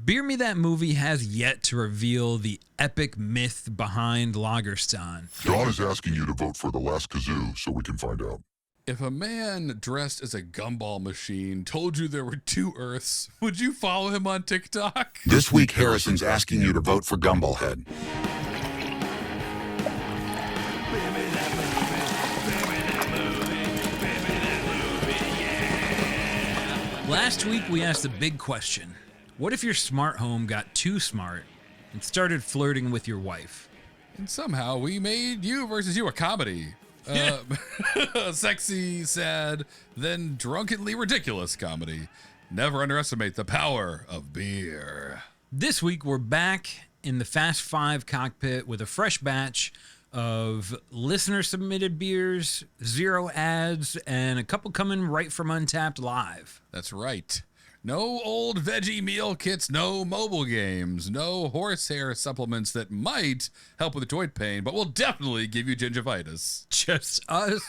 Beer Me That Movie has yet to reveal the epic myth behind Lagerstahn. Don is asking you to vote for the Last Kazoo so we can find out. If a man dressed as a gumball machine told you there were 2 Earths, would you follow him on TikTok? This week, Harrison's asking you to vote for Gumballhead. Last week, we asked a big question. What if your smart home got too smart and started flirting with your wife? And somehow we made You versus You a comedy. Sexy, sad, then drunkenly ridiculous comedy. Never underestimate the power of beer. This week, we're back in the Fast Five cockpit with a fresh batch of listener-submitted beers, 0 ads, and a couple coming right from Untapped Live. That's right. No old veggie meal kits, no mobile games, no horsehair supplements that might help with joint pain, but will definitely give you gingivitis. Just us,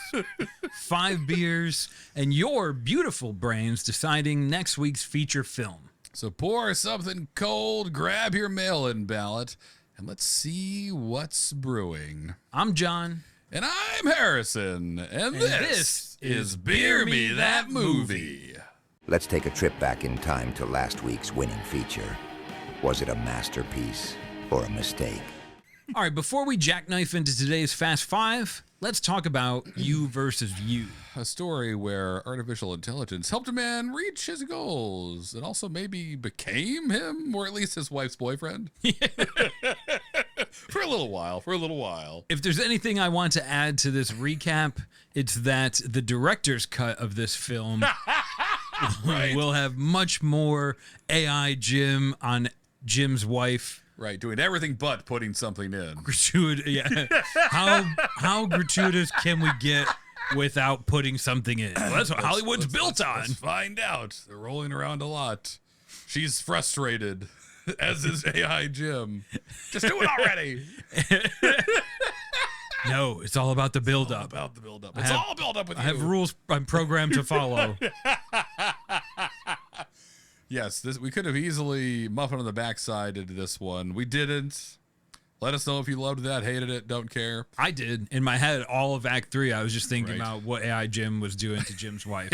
5 beers, and your beautiful brains deciding next week's feature film. So pour something cold, grab your mail-in ballot, and let's see what's brewing. I'm John. And I'm Harrison. And this is Beer Me That Movie. Let's take a trip back in time to last week's winning feature. Was it a masterpiece or a mistake? All right, before we jackknife into today's Fast Five, let's talk about You versus You. A story where artificial intelligence helped a man reach his goals and also maybe became him, or at least his wife's boyfriend. For a little while. If there's anything I want to add to this recap, it's that the director's cut of this film will have much more AI Jim on Jim's wife. Right, doing everything but putting something in. Yeah. How gratuitous can we get without putting something in? Well, that's what Hollywood's built on. Let's find out. They're rolling around a lot. She's frustrated, as is AI Jim. Just do it already. No, it's all about the build-up. It's all build up with you. I have rules I'm programmed to follow. Yes, we could have easily muffin on the backside into this one. We didn't. Let us know if you loved that, hated it, don't care. I did. In my head, all of Act 3, I was just thinking about what AI Jim was doing to Jim's wife.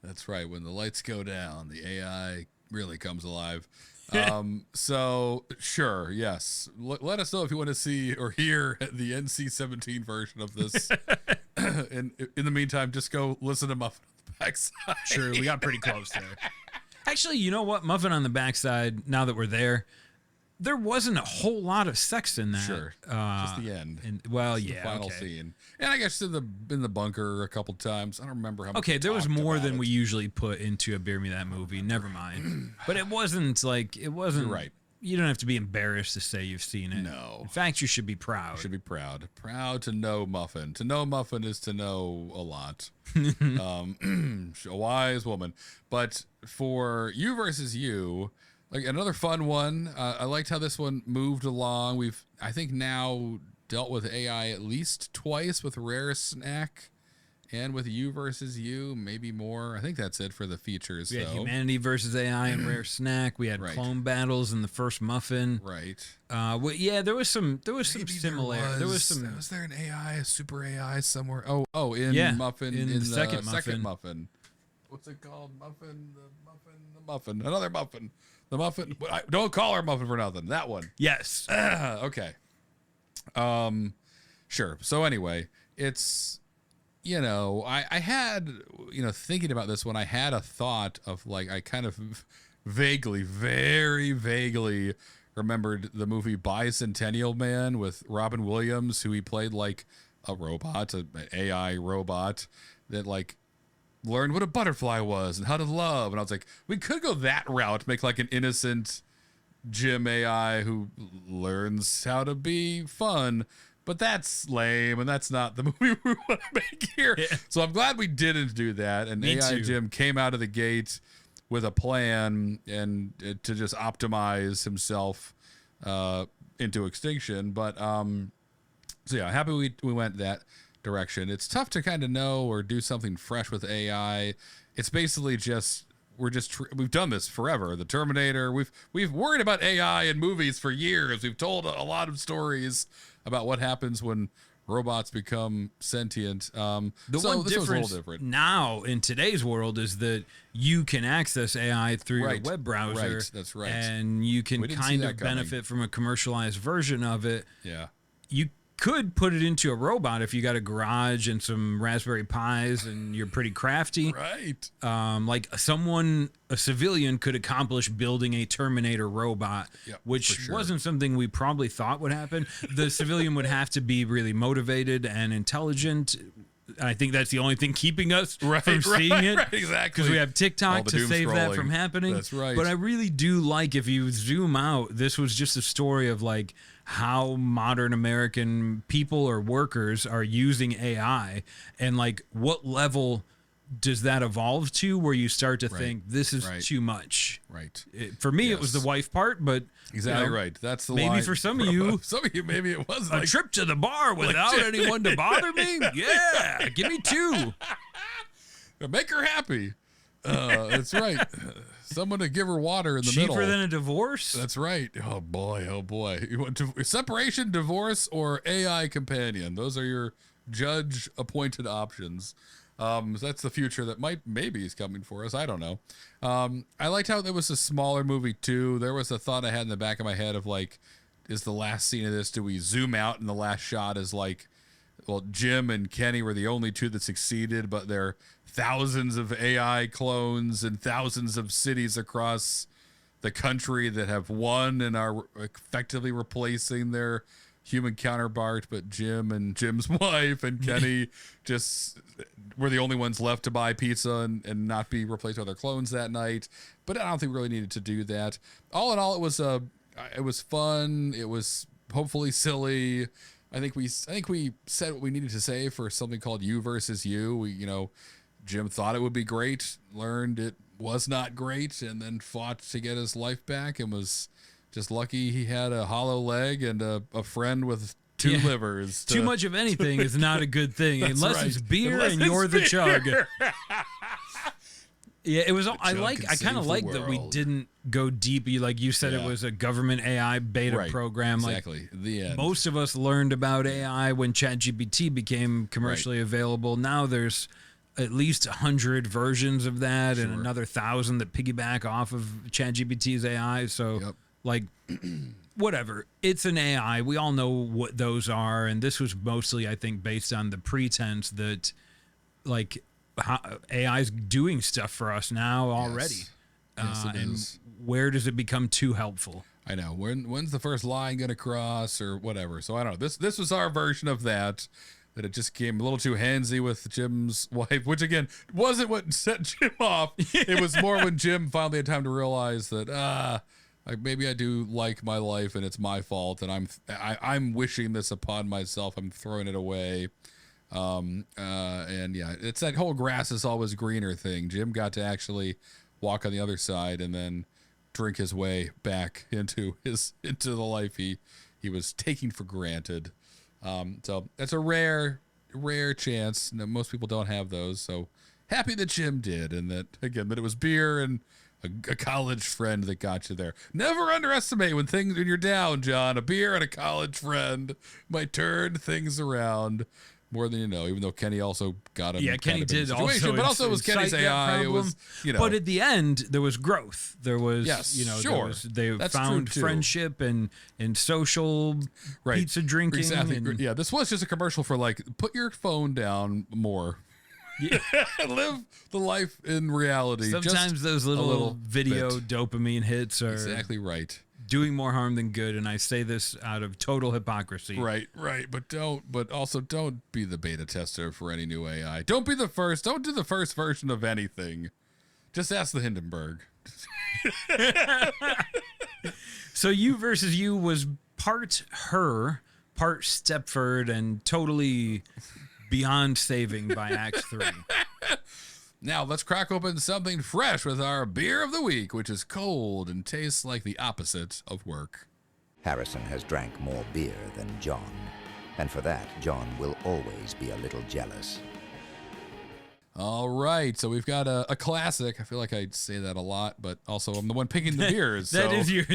That's right. When the lights go down, the AI really comes alive. So, sure, yes. Let us know if you want to see or hear the NC-17 version of this. In the meantime, just go listen to Muffin on the Backside. Sure, we got pretty close there. Actually, you know what? Muffin on the Backside, now that we're there wasn't a whole lot of sex in that. Sure, just the end. The final scene. And I guess in the bunker a couple times. I don't remember how much. Okay, there was more than we usually put into a Beer Me That Movie. Never mind. But it wasn't You're right. You don't have to be embarrassed to say you've seen it. No. In fact, you should be proud. You should be proud. Proud to know Muffin. To know Muffin is to know a lot. A wise woman. But for You versus You, like another fun one. I liked how this one moved along. We've, I think, now dealt with AI at least twice with Rare Snack and with You versus You, maybe more. I think that's it for the features. We had Humanity versus AI and Rare Snack. We had clone battles in the first Muffin. Right. There was some similarity. Was there an AI, a super AI somewhere? In Muffin, in the second Muffin. What's it called? The Muffin. Another Muffin. The Muffin. Don't call her Muffin for nothing. That one. Yes. Okay. Sure. So anyway, it's, I had, thinking about this one, I had a thought of I kind of vaguely, very vaguely remembered the movie Bicentennial Man with Robin Williams, who he played like a robot, an AI robot that learned what a butterfly was and how to love. And I was like, we could go that route, make like an innocent Jim AI who learns how to be fun, but that's lame, and that's not the movie we want to make here. Yeah. So I'm glad we didn't do that. And AI Jim came out of the gate with a plan and to just optimize himself into extinction. But so yeah, happy we went that direction. It's tough to kind of know or do something fresh with AI. It's basically just we've done this forever. The Terminator. We've worried about AI in movies for years. We've told a lot of stories about what happens when robots become sentient. The so one this was a difference little different. now in today's world is that you can access AI through your web browser. Right, that's right. And you can We didn't see kind that of coming. benefit from a commercialized version of it. Yeah. You could put it into a robot if you got a garage and some Raspberry Pis and you're pretty crafty. Right. Like a civilian could accomplish building a Terminator robot, Yep, which for sure. wasn't something we probably thought would happen. The civilian would have to be really motivated and intelligent. I think that's the only thing keeping us from seeing it. Right, exactly. Because we have All TikTok the to doom save that scrolling. from happening. That's right. But I really do like, if you zoom out, this was just a story of like how modern American people or workers are using AI, and like what level does that evolve to where you start to think this is too much. Right. For me, it was the wife part, but Exactly right. That's the maybe line. for some of you, maybe it was a like trip to the bar without anyone to bother me. Yeah, give me 2. make her happy. That's right. Someone to give her water in the middle. Cheaper than a divorce. That's right. Oh boy. Oh boy. You want separation, divorce, or AI companion? Those are your judge-appointed options. That's the future that maybe is coming for us. I don't know. I liked how there was a smaller movie too. There was a thought I had in the back of my head of like, is the last scene of this, do we zoom out and the last shot is like, well, Jim and Kenny were the only two that succeeded, but there are thousands of AI clones and thousands of cities across the country that have won and are effectively replacing their human counterpart. But Jim and Jim's wife and Kenny just were the only ones left to buy pizza and not be replaced by their clones that night. But I don't think we really needed to do that. All in all, it was fun. It was hopefully silly. I think we said what we needed to say for something called You versus You. Jim thought it would be great, learned it was not great, and then fought to get his life back and was just lucky he had a hollow leg and a friend with 2 livers. Too much of anything is not a good thing unless it's beer and you're the chug. Yeah, it was. I kind of like that we didn't go deep. Like you said, it was a government AI beta program. Exactly. Like the end. Most of us learned about AI when ChatGPT became commercially available. Now there's at least 100 versions of that, and another 1,000 that piggyback off of ChatGPT's AI. So, like, whatever. It's an AI. We all know what those are, and this was mostly, I think, based on the pretense that, like, AI is doing stuff for us now already. Yes, it is. Where does it become too helpful? I know. When's the first line going to cross or whatever? So I don't know. This was our version of that it just came a little too handsy with Jim's wife, which again wasn't what set Jim off. It was more when Jim finally had time to realize that like maybe I do like my life and it's my fault and I'm wishing this upon myself. I'm throwing it away. And yeah, it's that whole grass is always greener thing. Jim got to actually walk on the other side and then drink his way back into the life he was taking for granted. So that's a rare chance. No, most people don't have those. So happy that Jim did, and that it was beer and a college friend that got you there. Never underestimate when you're down, John. A beer and a college friend might turn things around more than you know. Even though Kenny also got him. Yeah, Kenny did also. But also it was Kenny's AI. It was, But at the end, there was growth. There was, they That's found true, too. friendship and social pizza drinking. Exactly. And, yeah, this was just a commercial for like, put your phone down more. Yeah. Live the life in reality. Sometimes just those little video dopamine hits are exactly right. Doing more harm than good, and I say this out of total hypocrisy. Right. But also don't be the beta tester for any new AI. Don't be the first. Don't do the first version of anything. Just ask the Hindenburg. So You versus You was part her, part Stepford, and totally beyond saving by Act 3. Now let's crack open something fresh with our beer of the week, which is cold and tastes like the opposite of work. Harrison has drank more beer than John, and for that, John will always be a little jealous. All right, so we've got a classic. I feel like I say that a lot, but also I'm the one picking the beers. That is your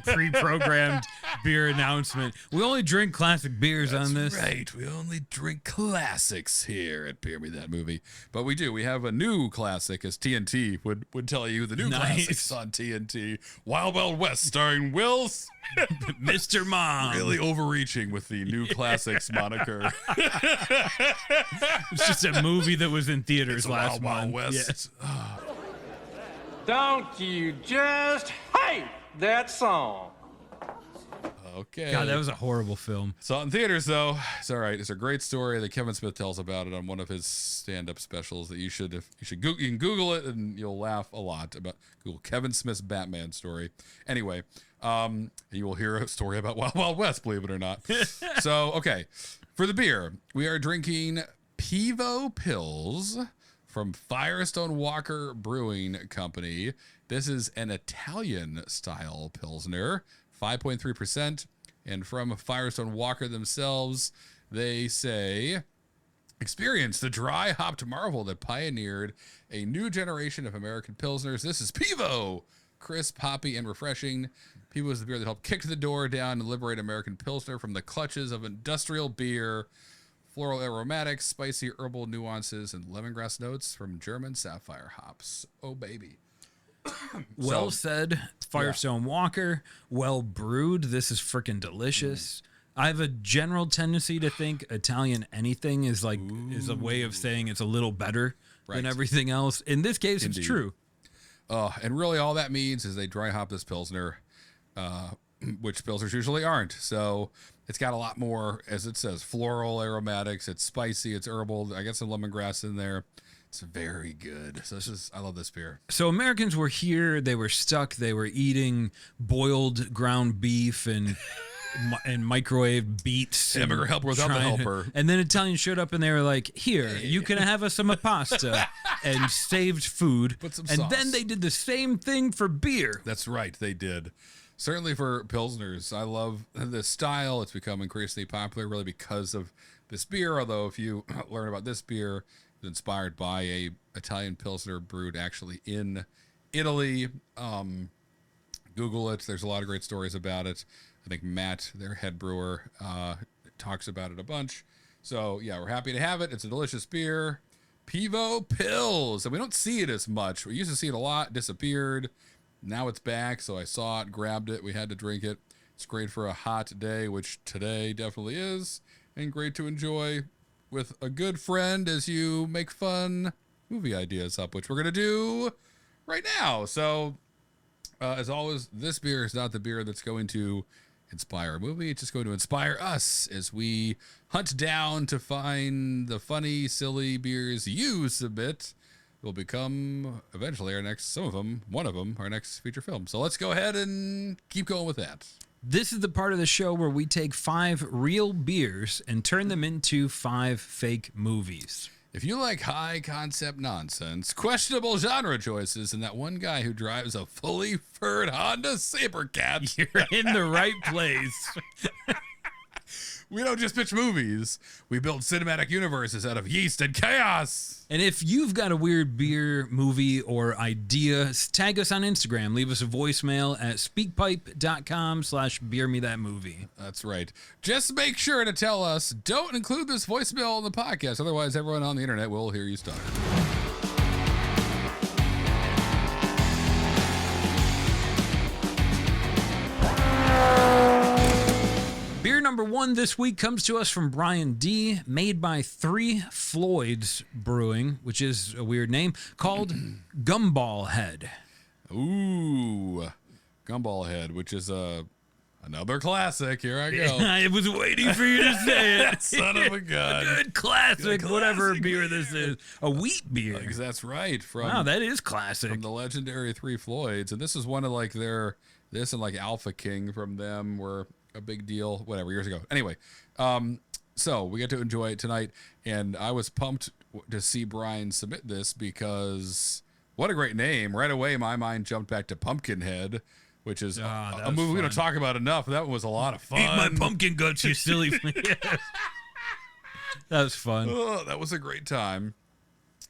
pre-programmed beer announcement. We only drink classic beers on this. Right, we only drink classics here at Beer Me That Movie. But we do. We have a new classic, as TNT would tell you. The new classics on TNT. Wild Wild West, starring Will Smith. Mr. Mom. Really overreaching with the new classics moniker. It's just a movie that was in theaters last Wild month. West. Yes. Don't you just hate that song? Okay. God, that was a horrible film. Saw it in theaters, though. It's all right. It's a great story that Kevin Smith tells about it on one of his stand-up specials that you can Google it and you'll laugh a lot about Google Kevin Smith's Batman story. Anyway, you will hear a story about Wild Wild West, believe it or not. So, okay. For the beer, we are drinking Pivo Pills from Firestone Walker Brewing Company. This is an Italian-style Pilsner. 5.3%, and from Firestone Walker themselves, they say, experience the dry hopped marvel that pioneered a new generation of American Pilsners. This is Pivo, crisp, hoppy, and refreshing. Pivo is the beer that helped kick the door down and liberate American Pilsner from the clutches of industrial beer. Floral aromatics, spicy herbal nuances, and lemongrass notes from German sapphire hops. Oh, baby. Well said, Firestone Walker. Well brewed. This is freaking delicious. I have a general tendency to think Italian anything is a way of saying it's a little better than everything else. In this case, Indeed. It's true. And really all that means is they dry hop this Pilsner, which Pilsners usually aren't. So it's got a lot more, as it says, floral aromatics. It's spicy. It's herbal. I got some lemongrass in there. It's very good. So I love this beer. So Americans were here. They were stuck. They were eating boiled ground beef and microwave beets. Hamburger helper without the helper. And then Italians showed up and they were like, here, you can have us some pasta and saved food. Put some and sauce. then they did the same thing for beer. That's right. They did. Certainly for Pilsners. I love the style. It's become increasingly popular really because of this beer. Although if you learn about this beer, inspired by a Italian Pilsner brewed actually in Italy. Google it. There's a lot of great stories about it. I think Matt, their head brewer, talks about it a bunch. So yeah, we're happy to have it. It's a delicious beer. Pivo Pills. And we don't see it as much. We used to see it a lot, disappeared. Now it's back. So I saw it, grabbed it. We had to drink it. It's great for a hot day, which today definitely is, and great to enjoy with a good friend as you make fun movie ideas up, which we're going to do right now. So, as always, this beer is not the beer that's going to inspire a movie. It's just going to inspire us as we hunt down to find the funny, silly beers you submit. Will become eventually one of them, our next feature film. So let's go ahead and keep going with that. This is the part of the show where we take 5 real beers and turn them into 5 fake movies. If you like high concept nonsense, questionable genre choices, and that one guy who drives a fully furred Honda Sabercat, You're in the right place. we don't just pitch movies. We build cinematic universes out of yeast and chaos. And if you've got a weird beer, movie, or idea, tag us on Instagram. Leave us a voicemail at speakpipe.com/beermethatmovie. That's right. Just make sure to tell us, don't include this voicemail on the podcast. Otherwise, everyone on the internet will hear you stutter. Beer number 1 this week comes to us from Brian D., made by Three Floyds Brewing, which is a weird name, called Gumballhead. Ooh, Gumballhead, which is another classic. Here I go. I was waiting for you to say it. Son of a gun. Good classic, whatever beer this is. A wheat beer. That's right. Wow, that is classic. From the legendary Three Floyds. And this is one of like this and like Alpha King from them were a big deal, whatever, years ago. Anyway, so we get to enjoy it tonight, and I was pumped to see Brian submit this because what a great name. Right away, my mind jumped back to Pumpkinhead, which is a movie we don't talk about enough. That was a lot of fun. Eat my pumpkin guts, you silly. That was fun. Oh, that was a great time.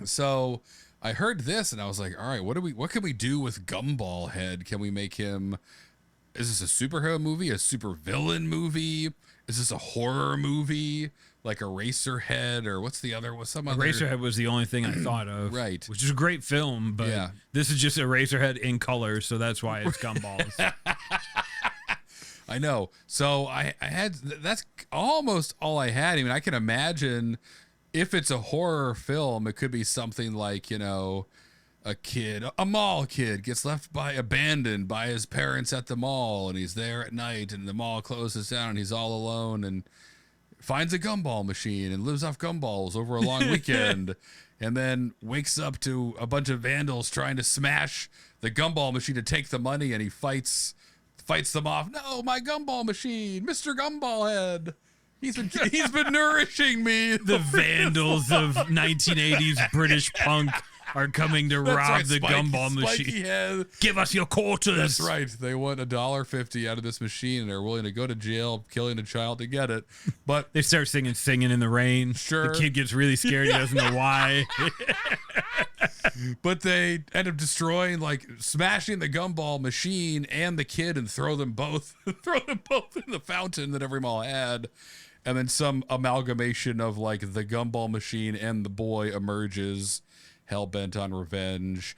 So I heard this and I was like, all right, what can we do with Gumballhead? Can we make him, is this a superhero movie, a super villain movie? Is this a horror movie? Like Eraserhead, or what's the other? What's some other? Eraserhead was the only thing I thought of, Right. Which is a great film, but Yeah. this is just Eraserhead in color, so that's why it's Gumballs. I know. So I had, that's almost all I had. I mean, I can imagine if it's a horror film, it could be something like, you know, a mall kid gets abandoned by his parents at the mall, and he's there at night, and the mall closes down, and he's all alone, and finds a gumball machine and lives off gumballs over a long weekend, and then wakes up to a bunch of vandals trying to smash the gumball machine to take the money, and he fights them off. No, my gumball machine, Mr. Gumballhead. He's been nourishing me. The vandals of 1980s British punk are coming to rob the gumball machine. Give us your quarters. That's right. They want $1.50 out of this machine, and they're willing to go to jail, killing a child to get it. But they start singing in the rain. Sure. The kid gets really scared. He doesn't know why. But they end up destroying, like smashing the gumball machine and the kid, and throw them both in the fountain that every mall had. And then some amalgamation of like the gumball machine and the boy emerges, hell-bent on revenge.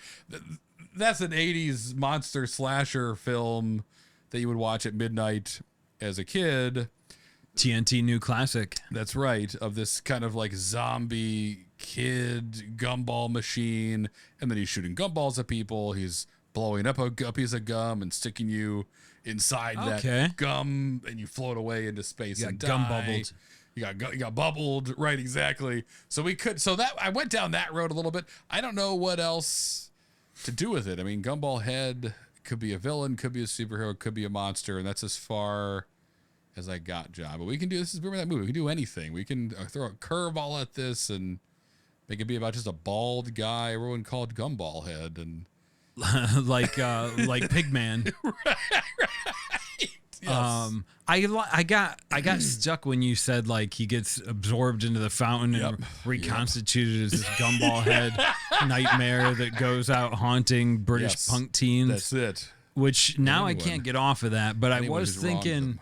That's an 80s monster slasher film that you would watch at midnight as a kid. TNT new classic. That's right. Of this kind of like zombie kid gumball machine. And then he's shooting gumballs at people. He's blowing up a piece of gum and sticking you inside that gum, and you float away into space and die. Gum bubbled. You got bubbled, right? Exactly. So I went down that road a little bit. I don't know what else to do with it. I mean, Gumballhead could be a villain, could be a superhero, could be a monster, and that's as far as I got, John. But we can do this. Remember that movie? We can do anything. We can throw a curveball at this and make it be about just a bald guy everyone called Gumballhead, and like Pigman. Right. Yes. I got stuck when you said like he gets absorbed into the fountain and reconstituted as this Gumballhead nightmare that goes out haunting British punk teens. That's it. Which now I can't get off of that, but I was thinking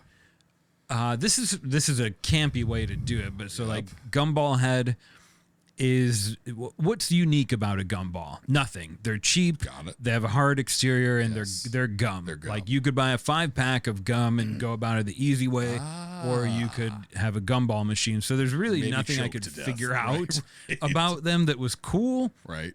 this is a campy way to do it, but so like Gumballhead is, what's unique about a gumball? Nothing. They're cheap. Got it. They have a hard exterior, and they're gum. They're gum. Like you could buy a 5-pack of gum and go about it the easy way, or you could have a gumball machine. So there's really Maybe nothing I choke could to death. figure out Right. about them that was cool. Right.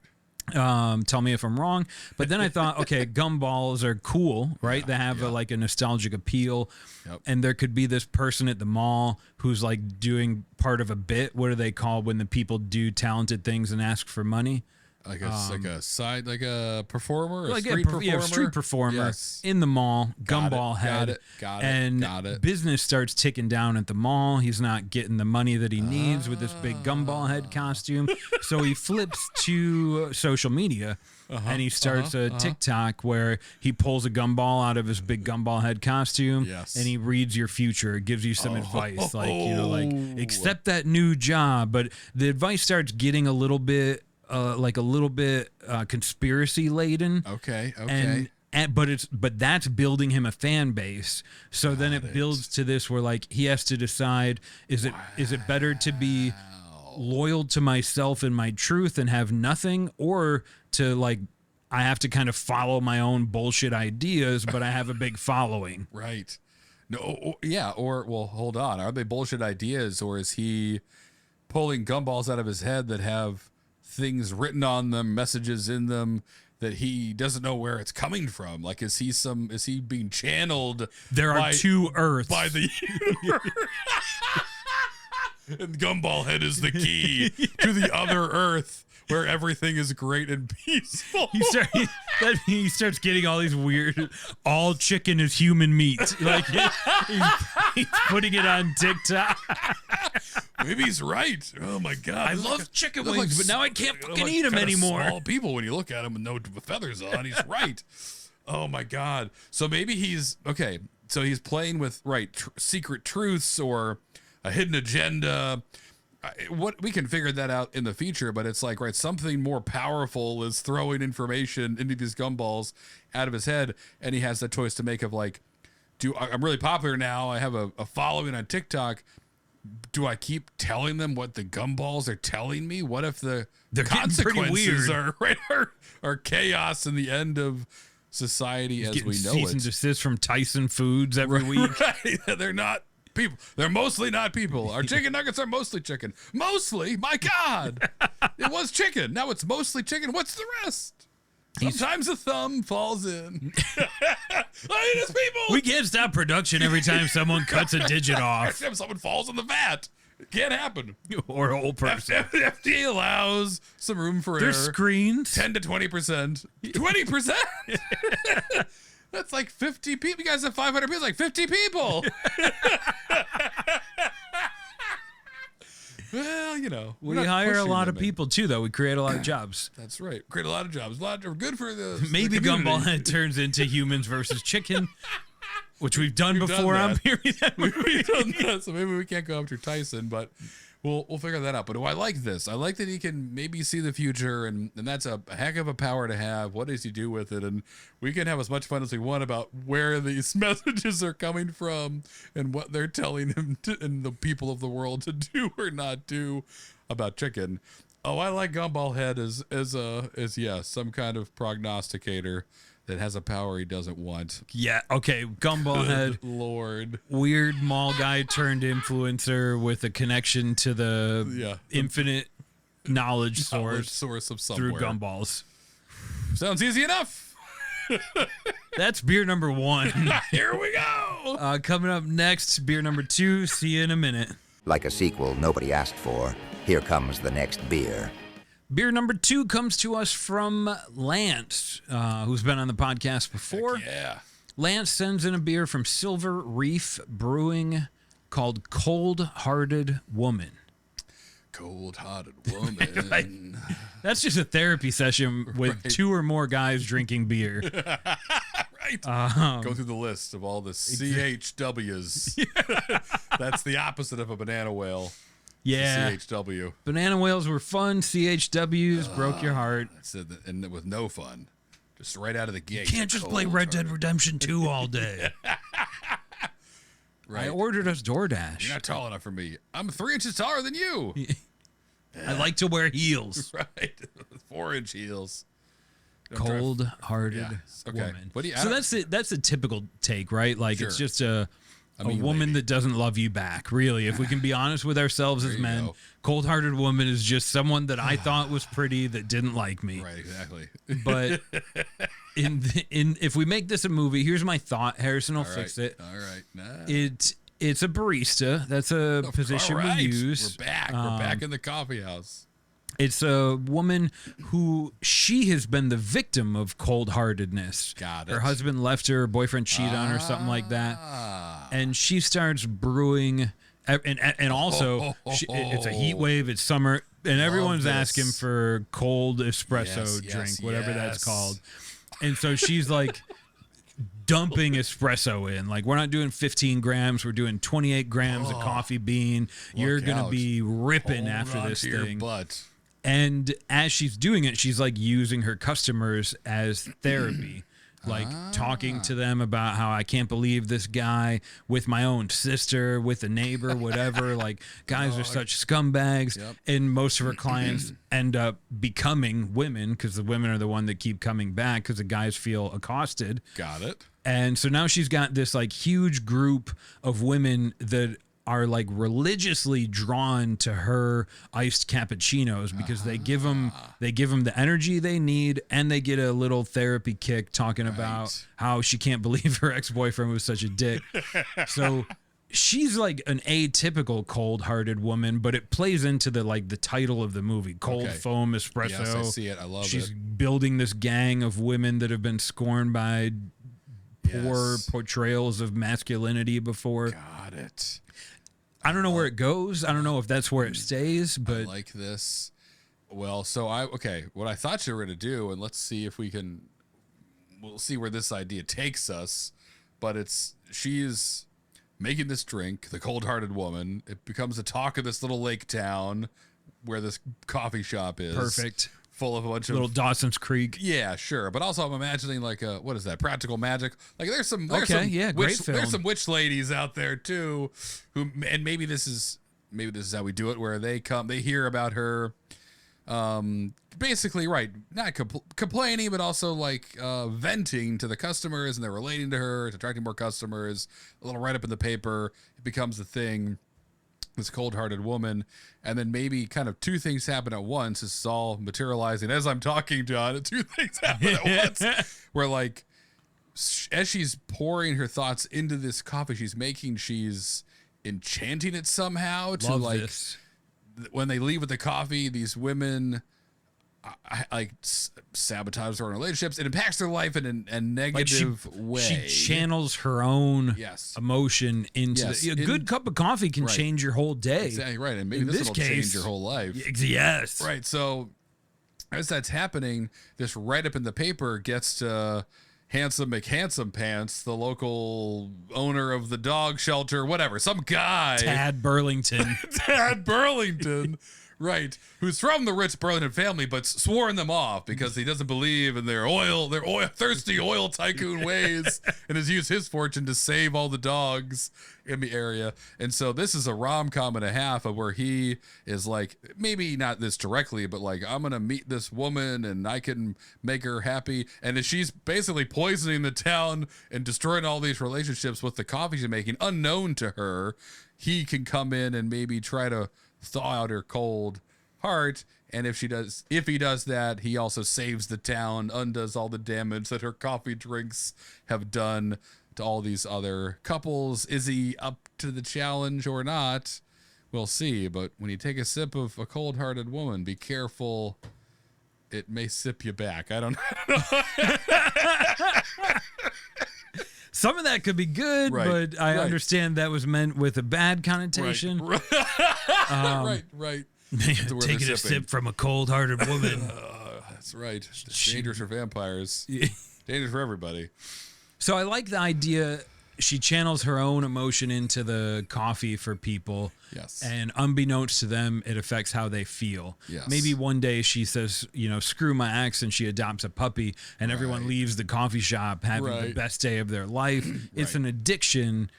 Tell me if I'm wrong. But then I thought, okay, gumballs are cool, right? They have a nostalgic appeal. Yep. And there could be this person at the mall who's like doing part of a bit. What do they call when the people do talented things and ask for money? Like a performer, Like street performer. Yeah, street performer Yes. in the mall, Gumballhead. Got it. And business starts ticking down at the mall. He's not getting the money that he needs with this big Gumballhead costume. So he flips to social media and he starts a TikTok where he pulls a gumball out of his big Gumballhead costume and he reads your future, gives you some advice. Like, accept that new job. But the advice starts getting a little bit conspiracy laden. Okay. But that's building him a fan base. So then it builds to this where like he has to decide, is it better to be loyal to myself and my truth and have nothing, or to like I have to kind of follow my own bullshit ideas, but I have a big following. Right. No. Yeah. Or well, hold on. Are they bullshit ideas, or is he pulling gumballs out of his head that have things written on them, messages in them that he doesn't know where it's coming from? Like, is he being channeled? There are two Earths by the universe. And Gumballhead is the key to the other Earth where everything is great and peaceful. He starts getting all these weird, all chicken is human meat. Like he's putting it on TikTok. Maybe he's right. Oh my God. I love chicken wings, but now I can't fucking eat them anymore. Small people when you look at him with no feathers on. He's right. Oh my God. So maybe he's okay. So he's playing with secret truths or a hidden agenda. what we can figure that out in the future, but it's like, right, something more powerful is throwing information into these gumballs out of his head, and he has the choice to make of like, I'm really popular now, I have a following on TikTok. Do I keep telling them what the gumballs are telling me? What if the consequences are chaos and the end of society as we know cease and desist from Tyson Foods every week. Right. They're not people. They're mostly not people. Our chicken nuggets are mostly chicken. Mostly? My God. It was chicken. Now it's mostly chicken. What's the rest? Sometimes a thumb falls in. It's people. We can't stop production every time someone cuts a digit off. Every time someone falls in the vat. It can't happen. Or a whole person. FDA allows some room for error. There's screens. 10 to 20%. 20%? That's like 50 people. You guys have 500 people. Like 50 people. Well, you know. We hire a lot of people, too, though. We create a lot of jobs. That's right. Create a lot of jobs. Good for the Maybe the community. Gumballhead turns into humans versus chicken, which we've done before on Period. We've done that, so maybe we can't go after Tyson, but we'll figure that out. But I like this. I like that he can maybe see the future, and that's a heck of a power to have. What does he do with it? And we can have as much fun as we want about where these messages are coming from and what they're telling him and the people of the world to do or not do about chicken. Oh, I like Gumballhead as some kind of prognosticator that has a power he doesn't want. Yeah, okay, Gumballhead. Lord. Weird mall guy turned influencer with a connection to the infinite knowledge source of somewhere. through gumballs. Sounds easy enough. That's beer number 1. Here we go. Coming up next, beer number 2. See you in a minute. Like a sequel nobody asked for, here comes the next beer. Beer number 2 comes to us from Lance, who's been on the podcast before. Heck yeah. Lance sends in a beer from Silver Reef Brewing called Cold Hearted Woman. Cold-hearted woman. That's just a therapy session with 2 or more guys drinking beer. Right. Go through the list of all the CHWs. That's the opposite of a banana whale. Yeah. CHW. Banana whales were fun. CHWs broke your heart. And with no fun. Just right out of the gate. Can't just play Red Dead Redemption 2 all day. Right. I ordered us DoorDash. You're not tall enough for me. I'm 3 inches taller than you. I like to wear heels. Right. 4-inch heels. Cold-hearted woman. So that's a typical take, right? Like it's just a woman that doesn't love you back, really. If we can be honest with ourselves as men, cold-hearted woman is just someone that I thought was pretty that didn't like me. Right, exactly. But if we make this a movie, here's my thought. Harrison will fix it. All right. Nah. It's a barista. That's a position we use. We're back. We're back in the coffee house. It's a woman who she has been the victim of cold-heartedness. Got it. Her husband left her, boyfriend cheated on her, something like that. And she starts brewing, and also it's a heat wave. It's summer, and everyone's asking for cold espresso drink, whatever that's called. And so she's like dumping espresso in. Like, we're not doing 15 grams. We're doing 28 grams of coffee bean. You're going to be ripping after this thing. Butt. And as she's doing it, she's like using her customers as therapy, like talking to them about how I can't believe this guy with my own sister, with a neighbor, whatever. Like, guys are such scumbags. Yep. And most of her clients end up becoming women because the women are the one that keep coming back because the guys feel accosted. Got it. And so now she's got this like huge group of women that are like religiously drawn to her iced cappuccinos because they give them the energy they need, and they get a little therapy kick talking about how she can't believe her ex-boyfriend was such a dick. So she's like an atypical cold-hearted woman, but it plays into the title of the movie, Cold Foam Espresso. Yes, I see it. I love She's it. building this gang of women that have been scorned by poor portrayals of masculinity before. Got it. I don't know where it goes. I don't know if that's where it stays, but I like this. Well, so what I thought you were going to do, and let's see if we'll see where this idea takes us, but she's making this drink, the cold-hearted woman. It becomes the talk of this little lake town where this coffee shop is. Perfect. Full of a bunch Little of Dawson's Creek. Yeah, sure. But also I'm imagining like what is that? Practical magic. Like there's some Great film. There's some witch ladies out there too who, and maybe this is how we do it, where they hear about her basically, right, not complaining, but also like venting to the customers, and they're relating to her, it's attracting more customers. A little write up in the paper, it becomes a thing. This cold-hearted woman, and then maybe kind of two things happen at once. This is all materializing as I'm talking, John. Two things happen at once, where like as she's pouring her thoughts into this coffee she's making, she's enchanting it somehow to Love like this. When they leave with the coffee, these women like sabotage their own relationships. It impacts their life in a negative way. She channels her own emotion into a good cup of coffee can change your whole day. Exactly right, and maybe in this this will case, change your whole life. Yes, right. So as that's happening, this write up in the paper gets to Handsome McHandsome Pants, the local owner of the dog shelter, whatever, some guy, Tad Burlington. Tad Burlington. Right, who's from the rich Burlington family, but sworn them off because he doesn't believe in their thirsty oil tycoon ways, and has used his fortune to save all the dogs in the area. And so this is a rom-com and a half of where he is like, maybe not this directly, but like, I'm gonna meet this woman and I can make her happy. And as she's basically poisoning the town and destroying all these relationships with the coffee she's making, unknown to her, he can come in and maybe try to thaw out her cold heart. And if he does that, he also saves the town, undoes all the damage that her coffee drinks have done to all these other couples. Is he up to the challenge or not? We'll see. But when you take a sip of a cold-hearted woman, be careful. It may sip you back. I don't know. Some of that could be good, but I understand that was meant with a bad connotation. Right. Taking a sip from a cold-hearted woman. That's right. It's dangerous for vampires. Dangerous for everybody. So I like the idea. She channels her own emotion into the coffee for people. Yes. And unbeknownst to them, it affects how they feel. Yes. Maybe one day she says, screw my ex, and she adopts a puppy, and everyone leaves the coffee shop having the best day of their life. It's an addiction.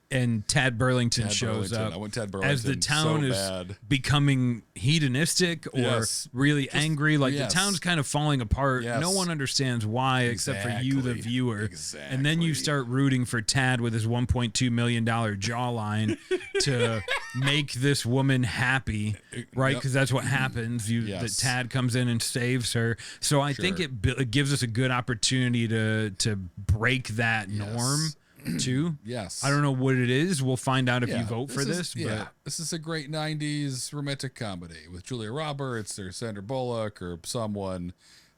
And Tad Burlington shows up I want Tad Burlington as the town so is bad. becoming hedonistic or really angry. Like the town's kind of falling apart. No one understands why except for you, the viewer. And then you start rooting for Tad with his $1.2 million jawline to make this woman happy, right? Because that's what happens. That Tad comes in and saves her. So I think it gives us a good opportunity to break that norm. Too. Yes. I don't know what it is. We'll find out if you vote for this. But this is a great 90s romantic comedy with Julia Roberts or Sandra Bullock or someone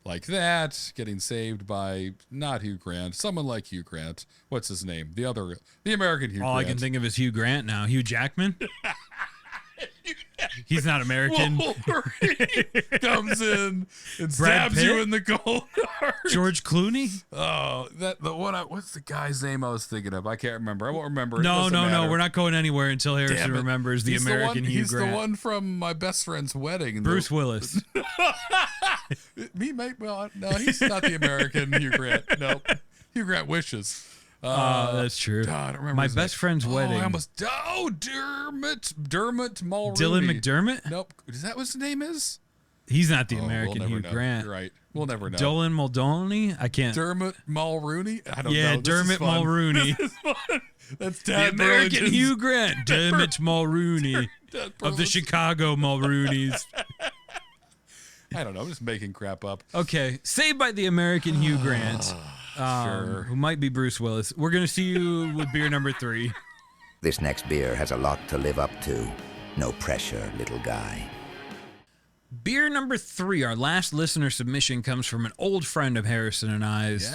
like that getting saved by not Hugh Grant, someone like Hugh Grant. What's his name? The American Hugh Grant. All I can think of is Hugh Grant now. Hugh Jackman. He's not American. Wolverine comes in and stabs you in the cold heart. George Clooney? Oh, what's the guy's name I was thinking of? I can't remember. I won't remember. No. We're not going anywhere until Harrison remembers the American Hugh Grant. He's the one from My Best Friend's Wedding. Bruce Willis. No, he's not the American Hugh Grant. No, Hugh Grant wishes. That's true. God, I don't remember My his best name. friend's wedding. I almost. Dermot Mulrooney. Dylan McDermott? Nope. Is that what his name is? He's not the American we'll Hugh know. Grant. You're right. We'll never know. Dolan Muldowney? I can't. Dermot Mulrooney? I don't know. Yeah, This Dermot is fun. Mulrooney. This is fun. That's The Tad American Burlington's- Hugh Grant. Dermot Mulrooney Tad of the Burlington's- Chicago Mulroonies. I don't know. I'm just making crap up. Okay, saved by the American Hugh Grant, who might be Bruce Willis. We're going to see you with beer number 3. This next beer has a lot to live up to. No pressure, little guy. Beer number 3, our last listener submission, comes from an old friend of Harrison and I's,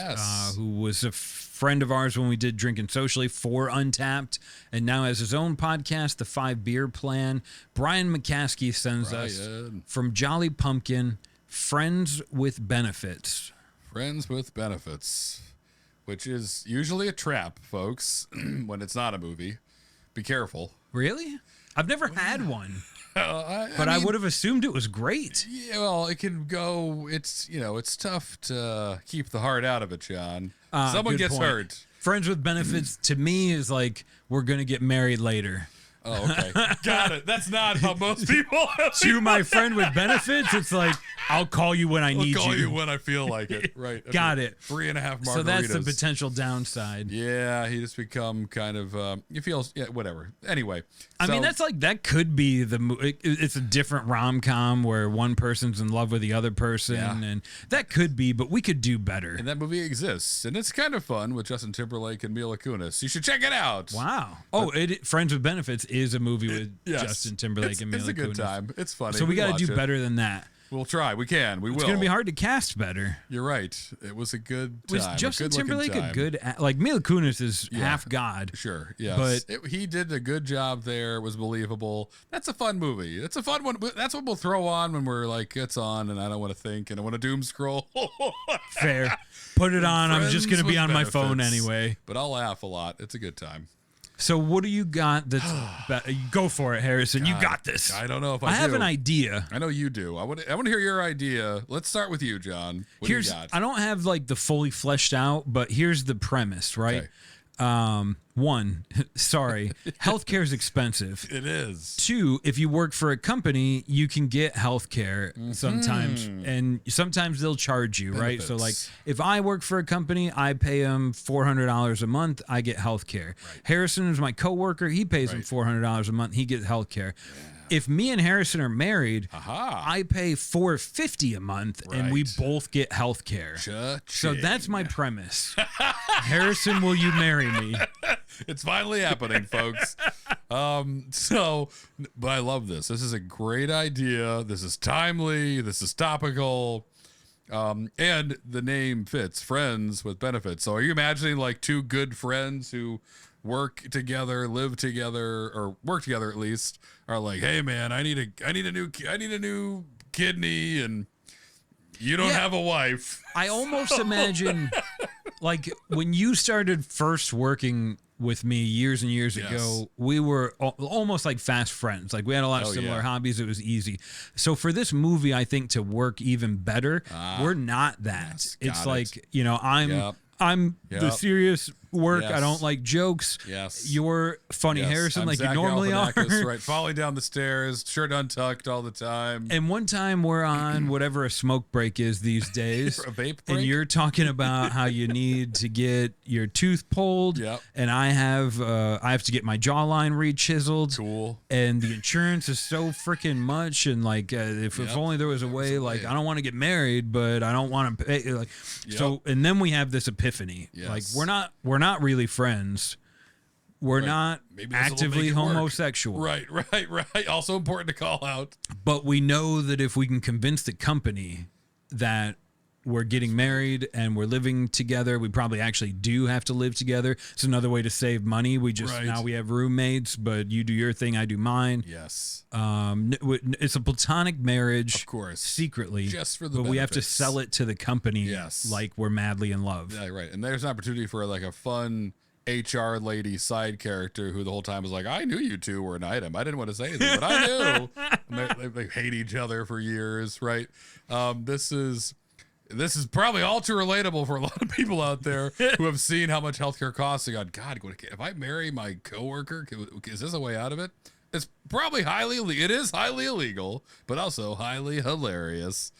who was a friend of ours when we did Drinking Socially for Untapped, and now has his own podcast, The 5 Beer Plan. Brian McCaskey sends us from Jolly Pumpkin, Friends with Benefits. Friends with Benefits, which is usually a trap, folks, when it's not a movie. be careful. Really? I've never had one. I But I mean, would have assumed it was great. Yeah, well, it can go. It's it's tough to keep the heart out of it, John. Someone Good gets point. hurt. Friends with benefits to me is like we're gonna get married later. Oh, okay. Got it. That's not how most people. To my friend with benefits, it's like I'll call you when I need I'll call you when I feel like it. Right. Got it. 3.5 margaritas. So that's the potential downside. Yeah, he just become kind of. He feels. Yeah, whatever. Anyway. I mean, so- that could be it's a different rom-com where one person's in love with the other person, Yeah. and that could be, but we could do better. And that movie exists, and it's kind of fun with Justin Timberlake and Mila Kunis. You should check it out. Wow. Friends with Benefits is a movie with Yes. Justin Timberlake and Mila It's a good Kunis. time. It's funny. So we got to watch do it. better than that. We'll try. We can. We will. It's going to be hard to cast better. You're right. It was a good Was time. Justin good-looking Timberlake time. a good like Mila Kunis is half god. Sure, yes. But He did a good job there. It was believable. That's a fun movie. That's a fun one. That's what we'll throw on when we're like, it's on and I don't want to think and I want to doom scroll. fair. Put it on. I'm just going to be Friends on my with phone benefits. anyway. But I'll laugh a lot. It's a good time. So what do you got that's go for it, Harrison. You got this. I don't know if I have do. an idea. I know you do. I want to hear your idea. Let's start with you, John. What do you got? I don't have like the fully fleshed out, but here's the premise, right? Okay. One, sorry, healthcare is expensive. It is. Two, if you work for a company, you can get healthcare sometimes, and sometimes they'll charge you, right? So, like, Benefits. if I work for a company, I pay him $400 a month, I get healthcare. Harrison is my coworker; he pays him $400 a month, he gets healthcare. If me and Harrison are married, I pay $450 a month, and we Right. both get healthcare. So Cha-ching. that's my premise. Harrison, will you marry me? It's finally happening, folks. But I love this. This is a great idea. This is timely. This is topical. And the name fits, Friends with Benefits. So are you imagining like two good friends who work together, live together, or work together at least, are like, hey man, I need a new kidney and you don't Yeah. have a wife. I almost imagine, like, when you started first working with me years and years Yes. ago, we were almost like fast friends. Like, we had a lot of Oh, similar yeah. hobbies. It was easy. So for this movie, I think to work even better, we're not that. Yes, It's got like, it. I'm the Yep. serious work. I Yes. don't like jokes. Yes. You're funny, Yes, Harrison, I'm like Zach you normally are. Galifianakis, right, falling down the stairs, shirt untucked all the time. And one time we're on whatever a smoke break is these days. A vape And break? you're talking about how you need to get your tooth pulled. Yep. And I have to get my jawline re-chiseled. Cool. And the insurance is so freaking much. And like, if Yep. only there was a way, like, I don't want to get married, but I don't want to pay. Like, so, and then we have this epiphany. Yes. Like, we're not really friends. We're not Maybe this will actively make it work. homosexual. Right. Also important to call out. But we know that if we can convince the company that we're getting married and we're living together, we probably actually do have to live together. It's another way to save money. We just Right. now we have roommates, but you do your thing, I do mine. Yes. It's a platonic marriage, Of course. secretly, Just for the but we have to benefits. sell it to the company, Yes. like we're madly in love. Yeah, right. And there's an opportunity for like a fun HR lady side character who the whole time was like, I knew you two were an item. I didn't want to say anything, but I knew. And they hate each other for years, right? This is probably all too relatable for a lot of people out there who have seen how much healthcare costs. They go, God, if I marry my coworker, is this a way out of it? It's probably it is highly illegal, but also highly hilarious.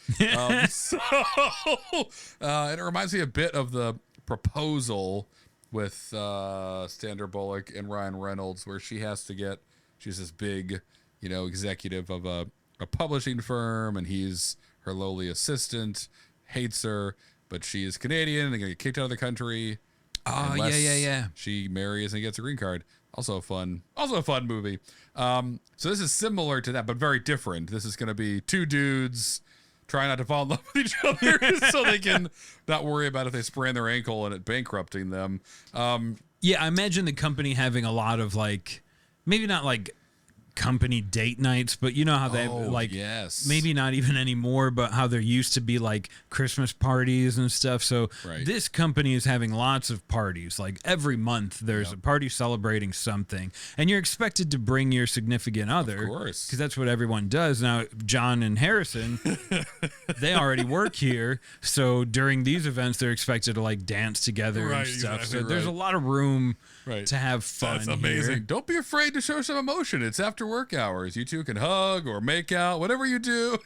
And it reminds me a bit of the Proposal with Sandra Bullock and Ryan Reynolds, where she's this big, executive of a publishing firm, and he's her lowly assistant, hates her, but she is Canadian and gonna get kicked out of the country. Oh, unless yeah. She marries and gets a green card. Also a fun movie. So this is similar to that, but very different. This is gonna be two dudes trying not to fall in love with each other so they can not worry about if they sprain their ankle and it bankrupting them. Yeah, I imagine the company having a lot of like, maybe not like company date nights, but you know how they yes. maybe not even anymore, but how there used to be like Christmas parties and stuff. So this company is having lots of parties. Like every month there's a party celebrating something, and you're expected to bring your significant other, of course, because that's what everyone does. Now John and Harrison, they already work here, so during these events they're expected to like dance together and stuff. Exactly, so there's a lot of room to have fun. That's amazing. Here. Don't be afraid to show some emotion. It's after work hours. You two can hug or make out, whatever you do.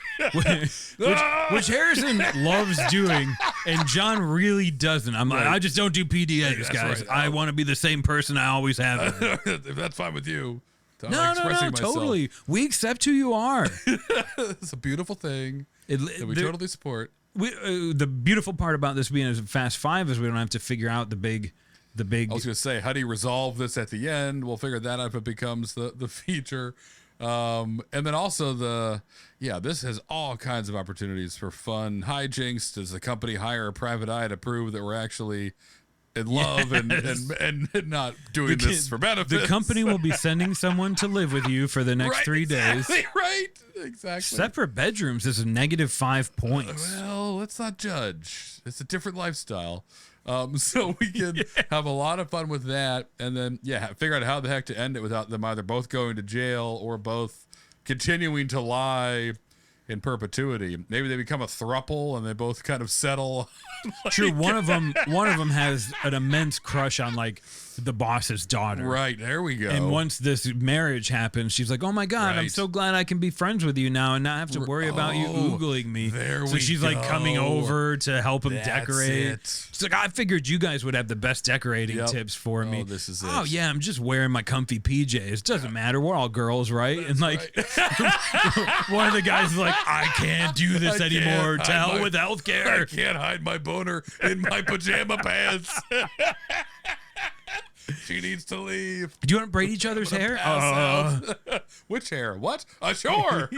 which Harrison loves doing, and John really doesn't. I'm like, I just don't do PDAs, guys. Right. I want to be the same person I always have been. If that's fine with you. No, totally. We accept who you are. It's a beautiful thing that we totally support. The beautiful part about this being a Fast Five is we don't have to figure out the big. I was going to say, how do you resolve this at the end? We'll figure that out if it becomes the feature. And then also this has all kinds of opportunities for fun hijinks. Does the company hire a private eye to prove that we're actually in love and not doing this for benefits? The company will be sending someone to live with you for the next 3 days. Right, exactly. Separate bedrooms is a -5 points. Well, let's not judge. It's a different lifestyle. So we can have a lot of fun with that, and then figure out how the heck to end it without them either both going to jail or both continuing to lie in perpetuity. Maybe they become a throuple and they both kind of settle. True, one of them has an immense crush on like the boss's daughter. Right, there we go. And once this marriage happens, she's like, "Oh my God, I'm so glad I can be friends with you now and not have to worry about you oogling me." So she's like coming over to help him decorate. She's like, "I figured you guys would have the best decorating tips for me." This is it. Oh yeah, I'm just wearing my comfy PJs. Doesn't matter. We're all girls, right? That's and like one of the guys is like, "I can't do this anymore. To hell with healthcare. I can't hide my boner in my pajama pants." She needs to leave. Do you want to braid each other's hair? Which hair? What? Sure.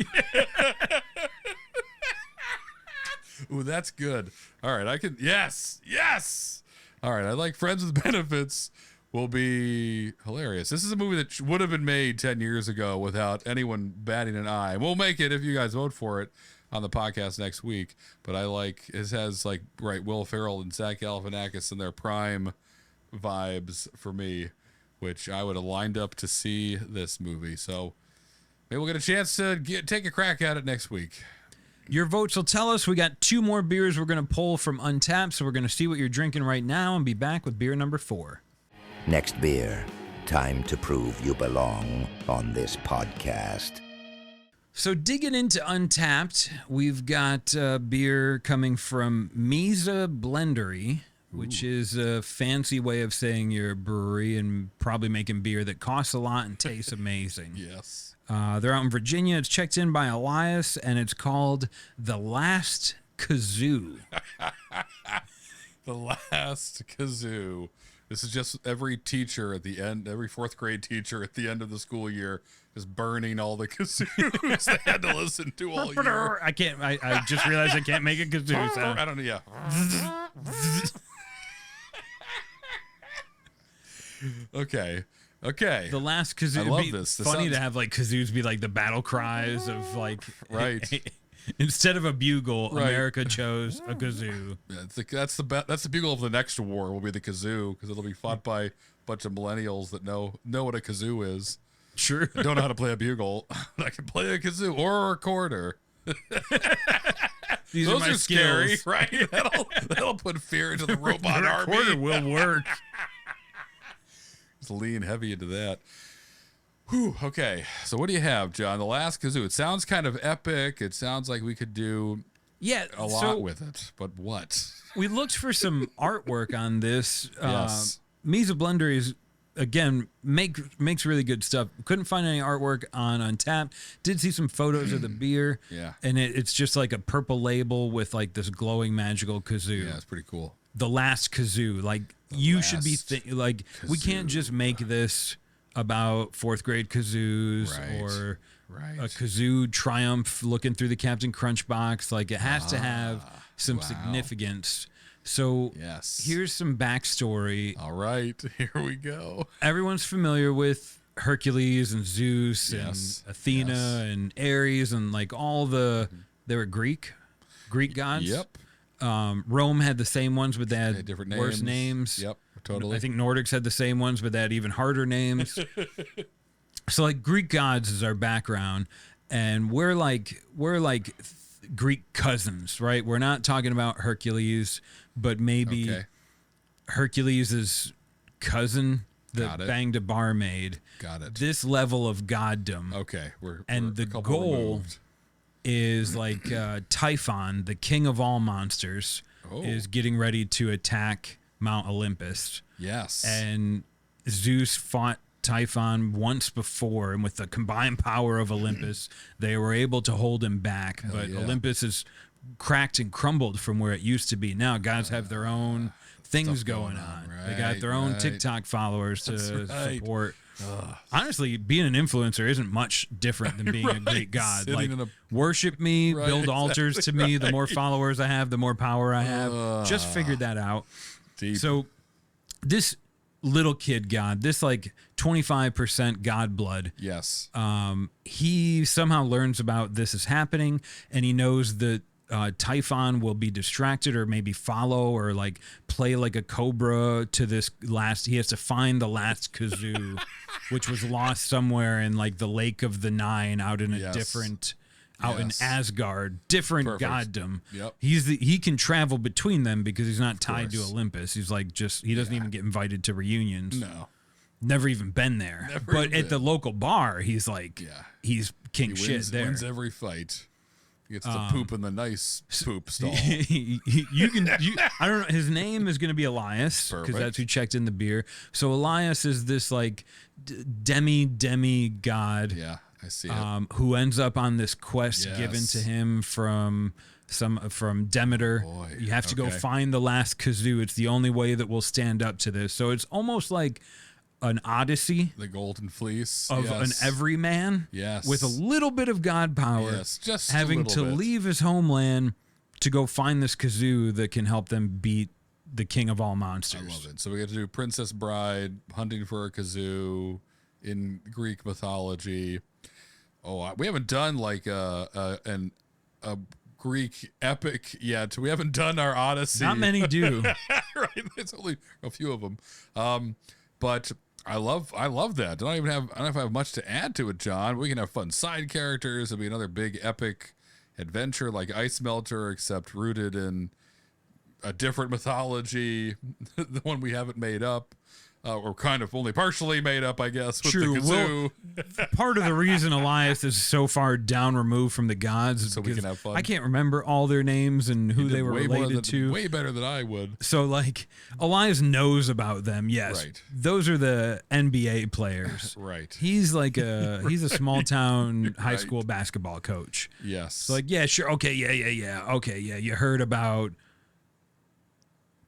Ooh, that's good. All right, I can. Yes. All right, I like Friends with Benefits. Will be hilarious. This is a movie that would have been made 10 years ago without anyone batting an eye. We'll make it if you guys vote for it on the podcast next week. But I like it has like Will Ferrell and Zach Galifianakis in their prime vibes for me, which I would have lined up to see this movie. So maybe we'll get a chance to take a crack at it next week. Your votes will tell us. We got 2 more beers we're going to pull from Untapped, so we're going to see what you're drinking right now and be back with beer number 4. Next beer, time to prove you belong on this podcast. So digging into Untapped, we've got beer coming from Misa Blendery, which is a fancy way of saying you're a brewery and probably making beer that costs a lot and tastes amazing. Yes. They're out in Virginia. It's checked in by Elias, and it's called the Last Kazoo. The Last Kazoo. This is just every teacher at the end, every 4th grade teacher at the end of the school year is burning all the kazoos they had to listen to all year. I can't. I just realized I can't make a kazoo sound. I don't know. Yeah. Okay. The Last Kazoo. I love this. This funny to have like kazoos be like the battle cries of like instead of a bugle, America chose a kazoo. Yeah, that's the bugle of the next war will be the kazoo, because it'll be fought by a bunch of millennials that know what a kazoo is. Sure. I don't know how to play a bugle. I can play a kazoo or a recorder. Those are skills. Scary, right? That'll put fear into the robot army. Recorder will work. Just lean heavy into that. Whew, okay, so what do you have, John? The Last Kazoo. It sounds kind of epic. It sounds like we could do a lot with it, but what? We looked for some artwork on this. Yes. Misa Blender is, again, makes really good stuff. Couldn't find any artwork on Untapped. Did see some photos of the beer. Yeah. And it's just like a purple label with like this glowing magical kazoo. Yeah, it's pretty cool. The Last Kazoo. Like, you should be like, we can't just make this about 4th grade kazoos or a kazoo triumph looking through the Captain Crunch box. Like, it has to have some significance. So here's some backstory. All right, here we go. Everyone's familiar with Hercules and Zeus Yes. and Athena Yes. and Ares and like all the they were Greek gods. Yep. Rome had the same ones, but they had different worse names. Yep. Totally. I think Nordics had the same ones, but they had even harder names. So like Greek gods is our background, and we're like Greek cousins, right? We're not talking about Hercules, but maybe Okay. Hercules' cousin Got that it. banged a barmaid. Got it. This level of goddom Okay. We're the a couple goal removed. is like Typhon, the king of all monsters, Oh. is getting ready to attack Mount Olympus. Yes. And Zeus fought Typhon once before, and with the combined power of Olympus, they were able to hold him back. But yeah. Olympus is cracked and crumbled from where it used to be. Now guys have their own things going on. They got their own right. TikTok followers to right. support. Honestly, being an influencer isn't much different than being a Greek god. Sitting Like, in a- worship me, Right, build altars to me. The more followers I have, the more power I have. Just figured that out. Deep. So this little kid god, this like 25% god blood, yes. he somehow learns about this is happening, and he knows that Typhon will be distracted or maybe follow or like play like a cobra to this last. He has to find the last kazoo, which was lost somewhere in like the Lake of the Nine out in a Yes. different. Out Yes. in Asgard, different Perfect. goddom. Yep. He can travel between them because he's not tied to course. Olympus. He's like he doesn't even get invited to reunions. No. Never even been there. Never but even at the been. local bar, he's like Yeah. he's king He shit there. wins every fight. He gets to poop in the nice poop stall. I don't know. His name is going to be Elias because Perfect. that's who checked in the beer. So Elias is this like demi god. Yeah, I see it. Who ends up on this quest Yes. given to him from Demeter. Boy, You have to go okay. find the last kazoo. It's the only way that will stand up to this. So it's almost like an Odyssey The Golden Fleece. of yes. an everyman Yes. with a little bit of god power, Yes, just a having little to bit. leave his homeland to go find this kazoo that can help them beat the king of all monsters. I love it. So we get to do Princess Bride, hunting for a kazoo in Greek mythology. Oh, we haven't done like a Greek epic yet. We haven't done our Odyssey. Not many do. Right? It's only a few of them. But I love that. I don't know if I have much to add to it, John. We can have fun side characters. It'll be another big epic adventure like Ice Melter, except rooted in a different mythology, the one we haven't made up. Or kind of only partially made up, I guess, with True. the kazoo. Part of the reason Elias is so far down removed from the gods is So we because can have fun. I can't remember all their names and who Did they were way more related to. way better than I would. So like Elias knows about them. Yes. Right. Those are the NBA players. Right. He's like he's a small town high Right. school basketball coach. Yes. So like, yeah, sure. Okay. Yeah. Okay. Yeah. You heard about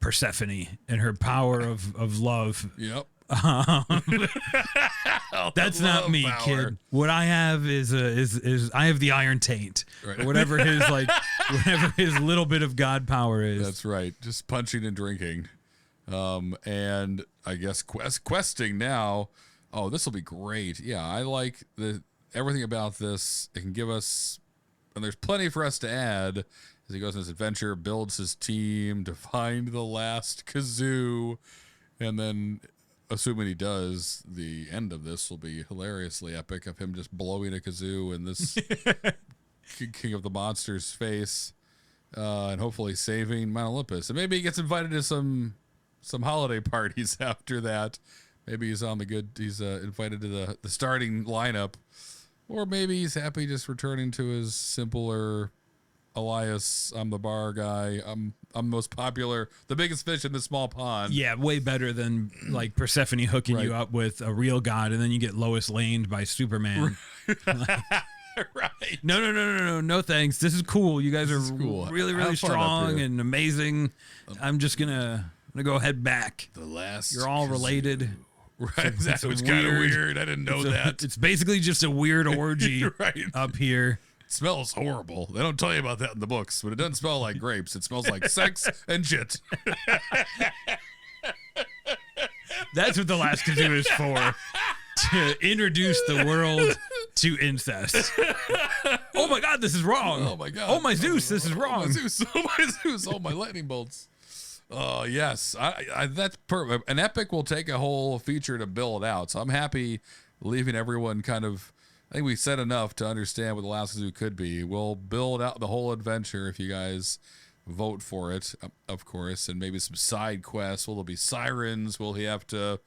Persephone and her power of love. Yep. That's not Love me, power. kid. What I have is I have the iron taint. Right. Or whatever his little bit of god power is. That's right. Just punching and drinking. And I guess questing now. Oh, this will be great. Yeah, I like everything about this. It can give us, and there's plenty for us to add as he goes on this adventure, builds his team to find the last kazoo, and then, assuming he does, the end of this will be hilariously epic of him just blowing a kazoo in this King of the Monsters face, and hopefully saving Mount Olympus. And maybe he gets invited to some holiday parties after that. Maybe he's on the good. He's invited to the starting lineup, or maybe he's happy just returning to his simpler Elias. I'm the bar guy. I'm most popular, the biggest fish in the small pond. Yeah, way better than like Persephone hooking you Right. up with a real god, and then you get Lois Laned by Superman. Right. No, thanks. This is cool. You guys are cool. really, really Have fun up strong here. and amazing. I'm just gonna go head back. The last. You're all kazoo. related. Right. Exactly. It's kind of weird. I didn't know that. It's basically just a weird orgy Right. up here. It smells horrible. They don't tell you about that in the books, but it doesn't smell like grapes. It smells like sex and shit. That's what the last kazoo is for. to introduce the world to incest. Oh my God, this is wrong. Oh my God. Oh my Zeus, this is wrong. Oh my Zeus. Oh my Zeus. Oh my lightning bolts. Oh yes, that's perfect. An epic will take a whole feature to build it out. So I'm happy leaving everyone kind of. I think we said enough to understand what the Last Kazoo could be. We'll build out the whole adventure if you guys vote for it, of course, and maybe some side quests. Will there be sirens? Will he have to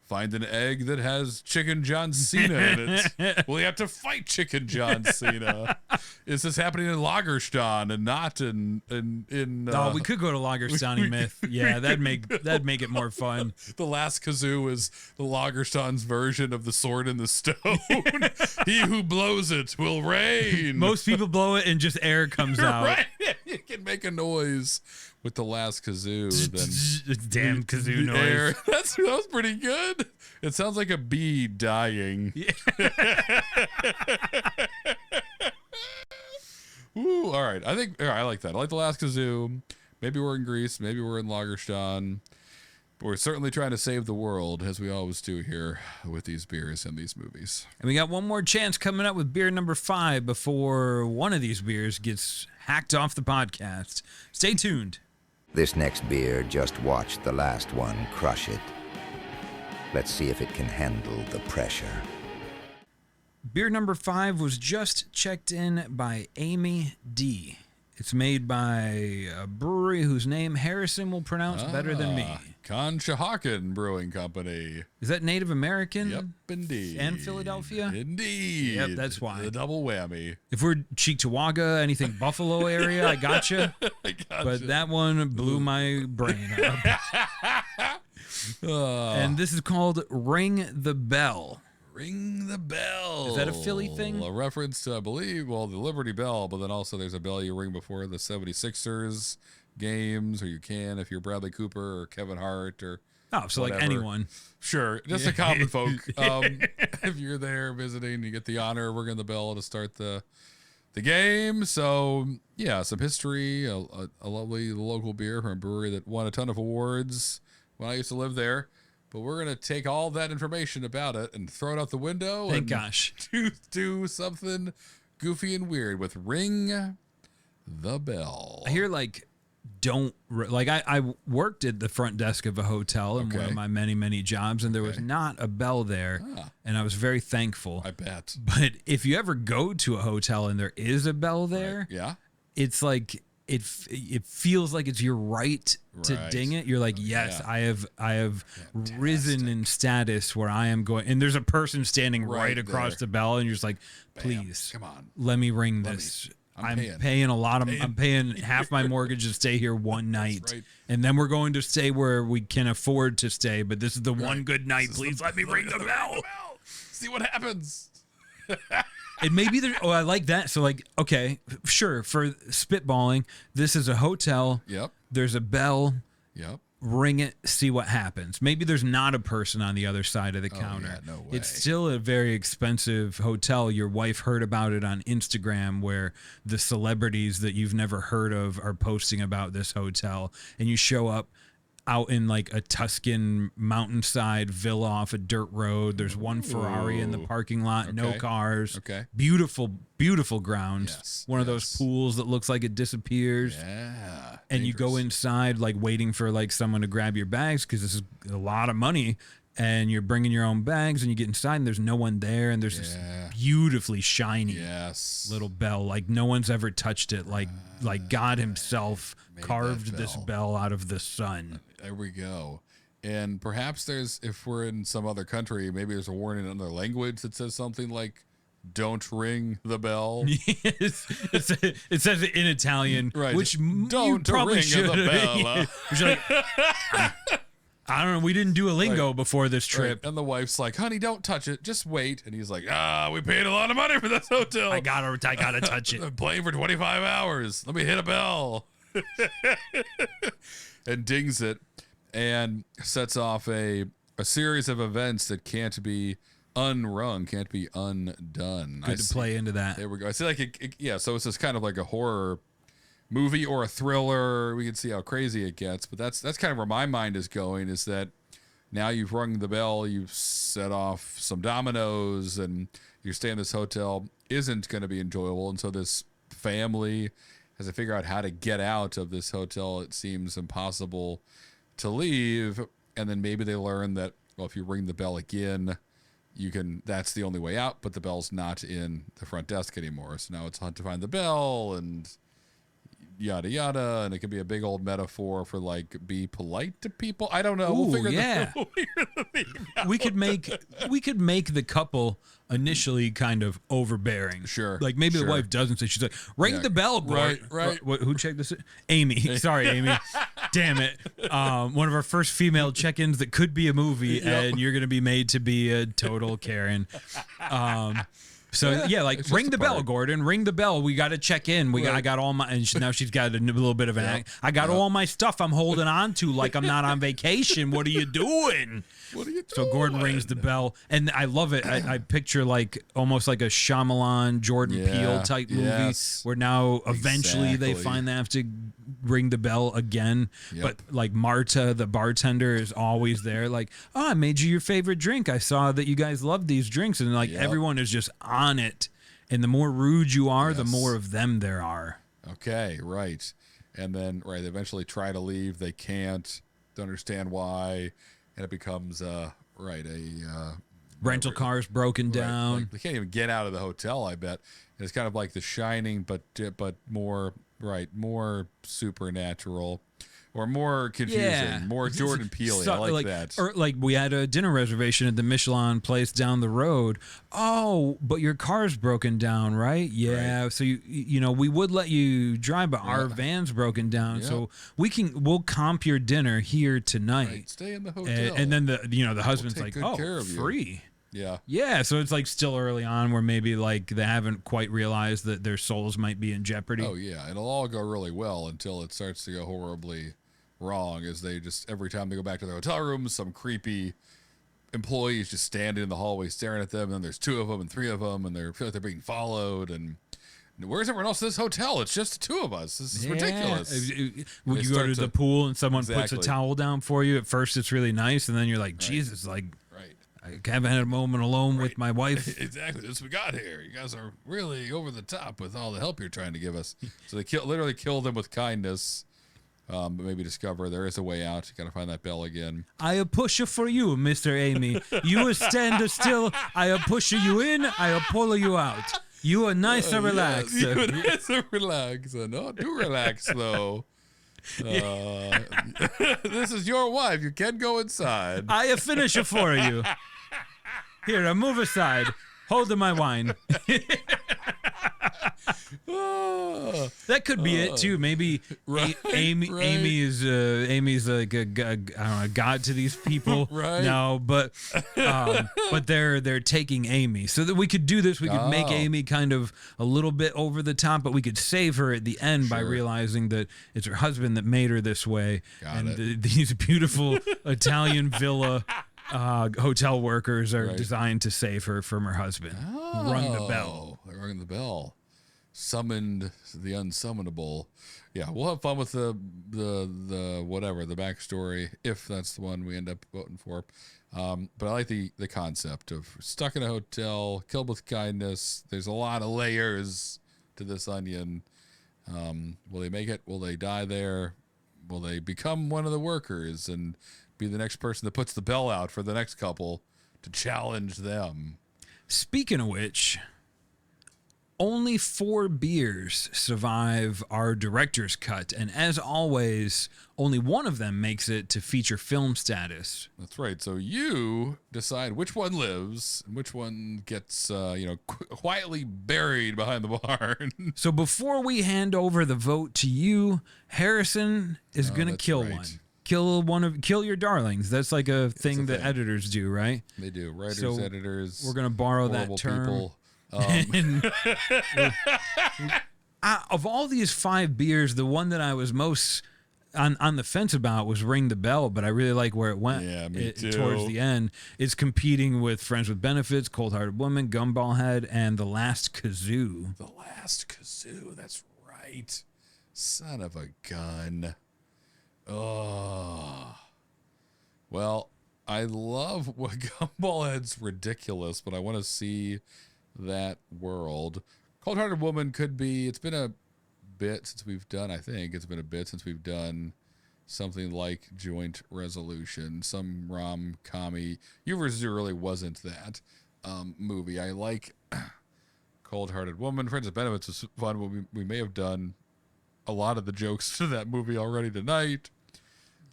find an egg that has Chicken John Cena in it? Will he have to fight Chicken John Cena? Is this happening in Lagerstahn and not in we could go to Lagerstahn myth. Yeah, that'd make it more fun. The Last Kazoo is the Lagerstahn's version of the sword in the stone. He who blows it will reign. Most people blow it and just air comes out. Right? You can make a noise with the Last Kazoo. Then Damn kazoo noise. air. That was pretty good. It sounds like a bee dying. Yeah. Ooh, all right. I like that. I like the Last Kazoo. Maybe we're in Greece. Maybe we're in Lagerstahn. But we're certainly trying to save the world, as we always do here with these beers and these movies. And we got one more chance coming up with beer number 5 before one of these beers gets hacked off the podcast. Stay tuned. This next beer just watched the last one crush it. Let's see if it can handle the pressure. Beer number 5 was just checked in by Amy D. It's made by a brewery whose name Harrison will pronounce better than me. Conshohocken Brewing Company. Is that Native American? Yep, indeed. And Philadelphia? Indeed. Yep, that's why. The double whammy. If we're Cheektowaga, anything Buffalo area, I gotcha. Gotcha. But that one blew my brain up. And this is called Ring the Bell. Ring the bell. Is that a Philly thing? A reference to, I believe, the Liberty Bell, but then also there's a bell you ring before the 76ers games, or you can if you're Bradley Cooper or Kevin Hart or so whatever. like anyone. Sure, just a common folk. If you're there visiting, you get the honor of ringing the bell to start the game. So, yeah, some history, a lovely local beer from a brewery that won a ton of awards when I used to live there. But we're going to take all that information about it and throw it out the window. Thank gosh. Do something goofy and weird with Ring the Bell. I hear I worked at the front desk of a hotel in one of my many, many jobs, and there was not a bell there, and I was very thankful. I bet. But if you ever go to a hotel and there is a bell there, it's like it feels like it's your right to ding it. You're like, yes, I have Fantastic. risen in status where I am going, and there's a person standing right across the bell, and you're just like, please, come on, let me ring this. I'm paying a lot of. I'm paying half my mortgage to stay here one night, and then we're going to stay where we can afford to stay. But this is the one good night. Please let me ring the bell. See what happens. And maybe there. Oh, I like that. So okay, sure. For spitballing, this is a hotel. Yep. There's a bell. Yep. Ring it, see what happens. Maybe there's not a person on the other side of the counter. Yeah, no way. It's still a very expensive hotel. Your wife heard about it on Instagram where the celebrities that you've never heard of are posting about this hotel. And you show up out in a Tuscan mountainside villa off a dirt road. There's one Ferrari in the parking lot, no cars. Okay. Beautiful, beautiful grounds. Yes. One of those pools that looks like it disappears. Yeah. And you go inside waiting for someone to grab your bags because this is a lot of money, and you're bringing your own bags, and you get inside and there's no one there, and there's this beautifully shiny little bell no one's ever touched it, like God himself carved this bell out of the sun. There we go. And perhaps if we're in some other country, maybe there's a warning in another language that says something like, don't ring the bell. Yes. It says it in Italian, which don't you probably ring should. the bell. I don't know. We didn't do a lingo before this trip. And the wife's like, honey, don't touch it. Just wait. And he's like, we paid a lot of money for this hotel. I gotta touch it. I'm playing for 25 hours. Let me hit a bell. And dings it and sets off a series of events that can't be unrung, can't be undone. Good to play into that. There we go. I see so it's just kind of like a horror movie or a thriller. We can see how crazy it gets, but that's kind of where my mind is going, is that now you've rung the bell, you've set off some dominoes, and your stay in this hotel isn't going to be enjoyable. And so this family has to figure out how to get out of this hotel. It seems impossible to leave. And then maybe they learn that, well, if you ring the bell again, that's the only way out, but the bell's not in the front desk anymore. So now it's hard to find the bell and yada yada, and it could be a big old metaphor for like be polite to people. I don't know. Ooh, we'll figure yeah. the theme out. We could make the couple initially kind of overbearing. Sure. Like maybe sure. the wife doesn't say, she's like, ring Yeah, the bell, boy. right. Who checked this? Amy. Sorry, Amy. Damn it. One of our first female check-ins that could be a movie, and you're gonna be made to be a total Karen. So yeah, like ring the bell, Gordon. Ring the bell. We got to check in. I got all my, and now she's got a little bit of an act. I got all my stuff I'm holding on to like I'm not on vacation. What are you doing? What are you doing? So Gordon rings the bell, and I love it. I picture like almost like a Shyamalan, Jordan Peele type movie, where now eventually they find they have to ring the bell again. But like Marta, the bartender, is always there. Like, oh, I made you your favorite drink. I saw that you guys love these drinks, and like everyone is just on it. And the more rude you are, the more of them there are. Okay, right. And then they eventually try to leave. They can't. Don't understand why. And it becomes rental cars broken down. Like, they can't even get out of the hotel, I bet. And it's kind of like The Shining, but more supernatural or more confusing, more Jordan Peele. I like that. Or like we had a dinner reservation at the Michelin place down the road. Oh, but your car's broken down, right? Yeah. Right. So we would let you drive, but our van's broken down. So we'll comp your dinner here tonight. Right. Stay in the hotel. And then the husband's like, oh, free. Yeah. Yeah. So it's like still early on where maybe like they haven't quite realized that their souls might be in jeopardy. Oh yeah. It'll all go really well until it starts to go horribly wrong, as they just, every time they go back to their hotel rooms, some creepy employee is just standing in the hallway staring at them, and then there's 2 of them and 3 of them, and they feel like they're being followed, and where's everyone else in this hotel? It's just the 2 of us. This is ridiculous. You go to the pool and someone puts a towel down for you. At first it's really nice, and then you're like, Jesus, like I haven't had a moment alone with my wife. Exactly. That's what we got here. You guys are really over the top with all the help you're trying to give us. So they literally kill them with kindness. But maybe discover there is a way out. You got to find that bell again. I push for you, Mr. Amy. You stand still. I push you in. I pull you out. You are nice and relaxed. You are nice and relaxed. No, do relax though. This is your wife. You can go inside. I finish it for you. Here, I move aside. Hold my wine. That could be it too. Maybe Amy's like I don't know, god to these people. No, but they're taking Amy, so that we could do this. We could make Amy kind of a little bit over the top, but we could save her at the end by realizing that it's her husband that made her this way. These beautiful Italian villa hotel workers are designed to save her from her husband. Rung the bell. They rung the bell. Summoned the unsummonable. Yeah, we'll have fun with the whatever, the backstory, if that's the one we end up voting for. But I like the concept of stuck in a hotel, killed with kindness. There's a lot of layers to this onion. Will they make it? Will they die there? Will they become one of the workers and be the next person that puts the bell out for the next couple to challenge them? Speaking of which, only 4 beers survive our director's cut, and as always, only one of them makes it to feature film status. That's right. So you decide which one lives and which one gets, quietly buried behind the barn. So before we hand over the vote to you, Harrison is going to kill one. Kill your darlings. That's like a thing that editors do, right? They do. Writers, editors. We're going to borrow that term. People. Of all these 5 beers, the one that I was most on the fence about was Ring the Bell, but I really like where it went. Yeah, me too. Towards the end. It's competing with Friends with Benefits, Cold Hearted Woman, Gumballhead, and The Last Kazoo. The Last Kazoo, that's right. Son of a gun. Oh. Well, I love what Gumballhead's ridiculous, but I want to see that world. Cold-Hearted Woman could be, it's been a bit since we've done, I think it's been a bit since we've done something like Joint Resolution, some rom-commy. You vs. Zoo really wasn't that movie. I like Cold-Hearted Woman. Friends with Benefits was fun, but we may have done a lot of the jokes to that movie already tonight.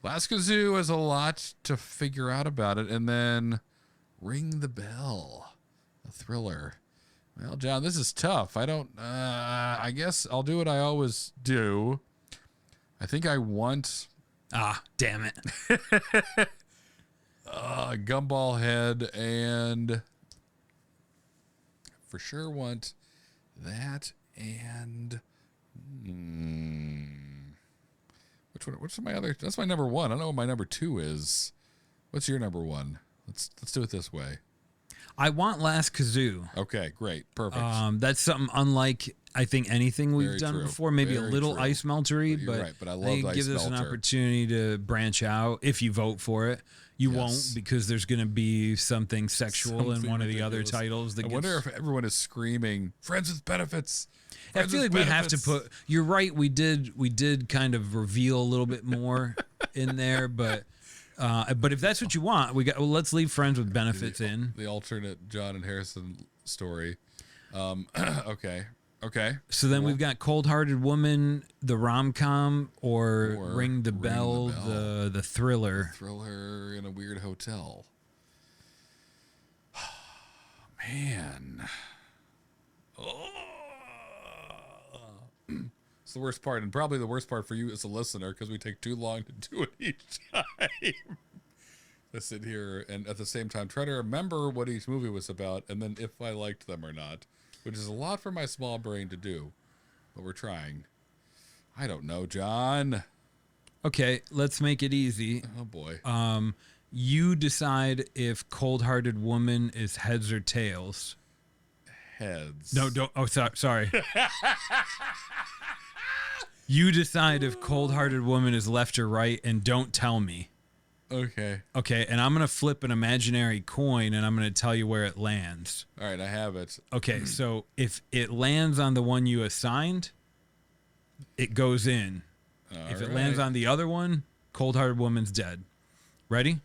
Last Kazoo has a lot to figure out about it. And then Ring the Bell, a thriller. Well, John, this is tough. I guess I'll do what I always do. I think I want... Ah, damn it. Gumballhead, and for sure want that, and which one? What's my other? That's my number one. I don't know what my number two is. What's your number one? Let's do it this way. I want Last Kazoo. Okay, great, perfect. That's something unlike I think anything we've Very done true. before. Maybe Very a little true. ice meltery, You're but right, but I love think it Ice gives us an Melter. opportunity to branch out if you vote for it. You Yes. won't, because there's going to be something sexual in Something one of the other ridiculous. titles. That I wonder if everyone is screaming "Friends with Benefits." I Friends feel with like we have to Benefits." put. You're right. We did kind of reveal a little bit more in there, but if that's what you want, let's leave Friends with Benefits in. the alternate John and Harrison story. Okay. So then Cool. we've got Cold Hearted Woman, the rom-com, or Ring the Bell, the thriller. Thriller in a weird hotel. Man. It's the worst part, and probably the worst part for you as a listener, because we take too long to do it each time. To sit here and at the same time try to remember what each movie was about, and then if I liked them or not, which is a lot for my small brain to do, but we're trying. I don't know, John. Okay, let's make it easy. Oh boy. You decide if Cold Hearted Woman is heads or tails. Heads. No, don't. Oh, sorry. You decide if Cold Hearted Woman is left or right, and don't tell me. Okay. Okay, and I'm going to flip an imaginary coin, and I'm going to tell you where it lands. All right, I have it. Okay, so if it lands on the one you assigned, it goes in. If it lands on the other one, Cold Hearted Woman's dead. Ready?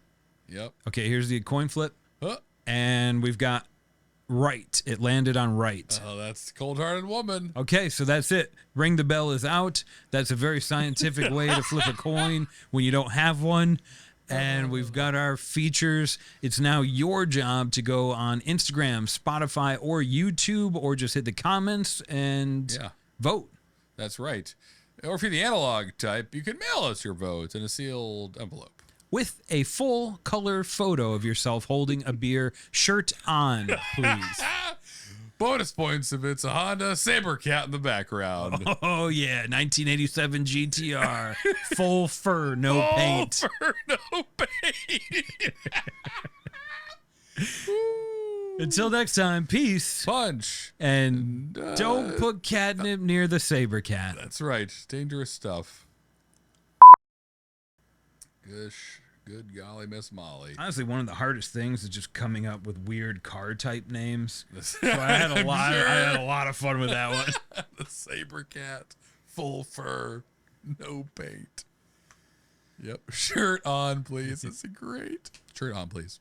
Yep. Okay, here's the coin flip. Oh, And we've got right. It landed on right. that's Cold-Hearted Woman. Okay, so that's it. Ring the Bell is out. That's a very scientific way to flip a coin when you don't have one. And we've got our features. It's now your job to go on Instagram, Spotify, or YouTube, or just hit the comments and vote. That's right. Or if you're the analog type, you can mail us your votes in a sealed envelope. With a full color photo of yourself holding a beer, shirt on, please. Bonus points if it's a Honda Saber Cat in the background. Oh, yeah. 1987 GTR. Full fur, no paint. For no paint. Until next time, peace. Punch. And don't put catnip near the saber cat. That's right. Dangerous stuff. Gosh, good golly, Miss Molly. Honestly, one of the hardest things is just coming up with weird car type names. So I had a lot. I had a lot of fun with that one. The Saber Cat, full fur, no paint. Yep. Shirt on, please. That's great. Shirt on, please.